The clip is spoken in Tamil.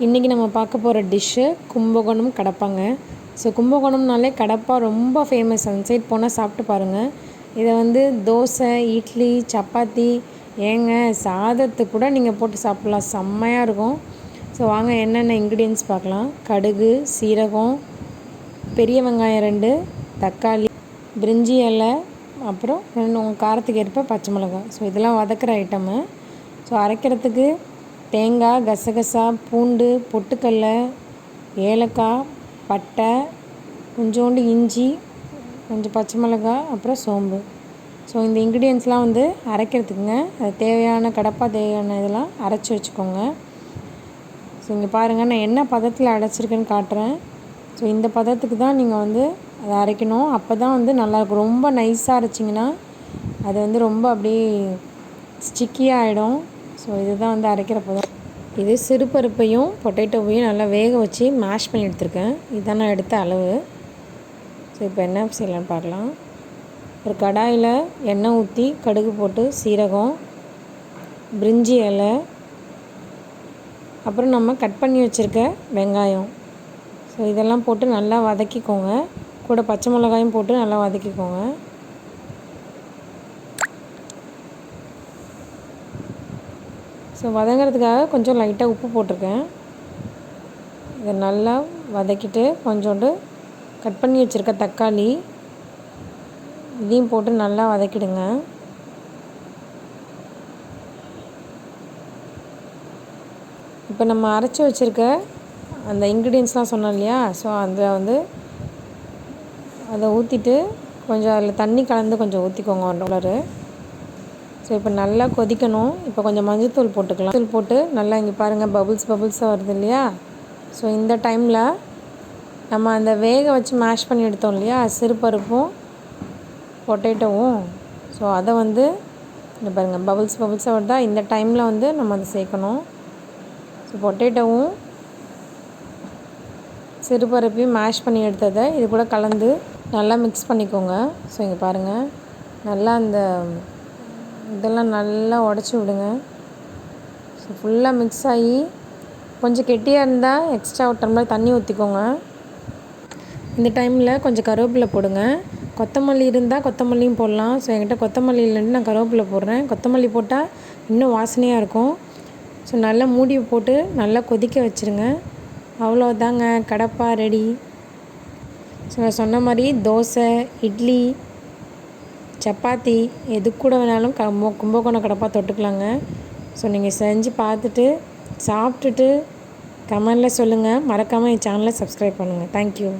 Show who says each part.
Speaker 1: இன்றைக்கி நம்ம பார்க்க போகிற டிஷ்ஷு கும்பகோணம் கடப்பாங்க. ஸோ கும்பகோணம்னாலே கடப்பா ரொம்ப ஃபேமஸ். அந்த சைட் போனால் சாப்பிட்டு பாருங்கள். இதை வந்து தோசை, இட்லி, சப்பாத்தி, ஏங்க சாதத்துக்கு கூட நீங்கள் போட்டு சாப்பிட்லாம், செம்மையாக இருக்கும். ஸோ வாங்க என்னென்ன இன்க்ரீடியன்ஸ் பார்க்கலாம். கடுகு, சீரகம், பெரிய வெங்காயம் 2, தக்காளி, பிரிஞ்சி இலை, அப்புறம் 2 உங்கள் காரத்துக்கு ஏற்ப பச்சை மிளகாய். ஸோ இதெல்லாம் வதக்கிற ஐட்டமு. ஸோ அரைக்கிறதுக்கு தேங்காய், கசகசா, பூண்டு, பொட்டுக்கடல, ஏலக்காய், பட்டை, கொஞ்சோண்டு இஞ்சி, கொஞ்சம் பச்சை மிளகாய், அப்புறம் சோம்பு. ஸோ இந்த இன்க்ரீடியன்ஸ்லாம் வந்து அரைக்கிறதுக்குங்க. அது தேவையான கடப்பா தேவையான இதெல்லாம் அரைச்சி வச்சுக்கோங்க. ஸோ இங்கே பாருங்கள், நான் என்ன பதத்தில் அரைச்சிருக்கேன்னு காட்டுறேன். ஸோ இந்த பதத்துக்கு தான் நீங்கள் வந்து அதை அரைக்கணும். அப்போ தான் வந்து நல்லாயிருக்கும். ரொம்ப நைஸாக அரைச்சிங்கன்னா அது வந்து ரொம்ப அப்படியே ஸ்டிக்கியாக ஆகிடும். ஸோ இதுதான் வந்து அரைக்கிற பதம். இது சிறுபருப்பையும் பொட்டேட்டோவையும் நல்லா வேக வச்சு மேஷ் பண்ணி எடுத்துருக்கேன். இதுதான் நான் எடுத்த அளவு. ஸோ இப்போ என்ன செய்யலான்னு பார்க்கலாம். ஒரு கடாயில் எண்ணெய் ஊற்றி கடுகு போட்டு, சீரகம், பிரிஞ்சி இலை, அப்புறம் நம்ம கட் பண்ணி வச்சுருக்க வெங்காயம், ஸோ இதெல்லாம் போட்டு நல்லா வதக்கிக்கோங்க. கூட பச்சை மிளகாயும் போட்டு நல்லா வதக்கிக்கோங்க. ஸோ வதங்கிறதுக்காக கொஞ்சம் லைட்டாக உப்பு போட்டிருக்கேன். இதை நல்லா வதக்கிட்டு கொஞ்சோண்டு கட் பண்ணி வச்சுருக்க தக்காளி இதையும் போட்டு நல்லா வதக்கிடுங்க. இப்போ நம்ம அரைச்சி வச்சுருக்க அந்த இன்க்ரீடியன்ஸ்லாம் சொன்னோம் இல்லையா, ஸோ அதில் வந்து அதை ஊற்றிட்டு கொஞ்சம் அதில் தண்ணி கலந்து கொஞ்சம் ஊற்றிக்கோங்க, 1 டம்ளரு. ஸோ இப்போ நல்லா கொதிக்கணும். இப்போ கொஞ்சம் மஞ்சள்தூள் போட்டுக்கலாம். தூள் போட்டு நல்லா இங்கே பாருங்கள் பபுள்ஸாக வருது இல்லையா. ஸோ இந்த டைமில் நம்ம அந்த வேக வச்சு மேஷ் பண்ணி எடுத்தோம் இல்லையா, சிறுபருப்பும் பொட்டேட்டோவும், ஸோ அதை வந்து இங்கே பாருங்கள் பபுள்ஸாக வருதா. இந்த டைமில் வந்து நம்ம அதை சேர்க்கணும். ஸோ பொட்டேட்டோவும் சிறுபருப்பையும் மேஷ் பண்ணி எடுத்ததை இது கூட கலந்து நல்லா மிக்ஸ் பண்ணிக்கோங்க. ஸோ இங்கே பாருங்கள் நல்லா அந்த இதெல்லாம் நல்லா உடச்சி விடுங்க. ஸோ ஃபுல்லாக மிக்ஸ் ஆகி கொஞ்சம் கெட்டியாக இருந்தால் எக்ஸ்ட்ரா 1 டம்ளர் தண்ணி ஊற்றிக்கோங்க. இந்த டைமில் கொஞ்சம் கருவேப்பிலை போடுங்க. கொத்தமல்லி இருந்தால் கொத்தமல்லியும் போடலாம். ஸோ என்கிட்ட கொத்தமல்லி இல்லைன்னு நான் கருவேப்பிலை போடுறேன். கொத்தமல்லி போட்டால் இன்னும் வாசனையாக இருக்கும். ஸோ நல்லா மூடி போட்டு நல்லா கொதிக்க வச்சுருங்க. அவ்வளோதாங்க, கடப்பா ரெடி. ஸோ நான் சொன்ன மாதிரி தோசை, இட்லி, சப்பாத்தி எது கூட வேணாலும் கும்பகோணம் கடப்பா தொட்டுக்கலாங்க. ஸோ நீங்கள் செஞ்சு பார்த்துட்டு சாப்பிட்டுட்டு கமெண்டில் சொல்லுங்கள். மறக்காமல் என் சேனலை சப்ஸ்கிரைப் பண்ணுங்கள். தேங்க்யூ.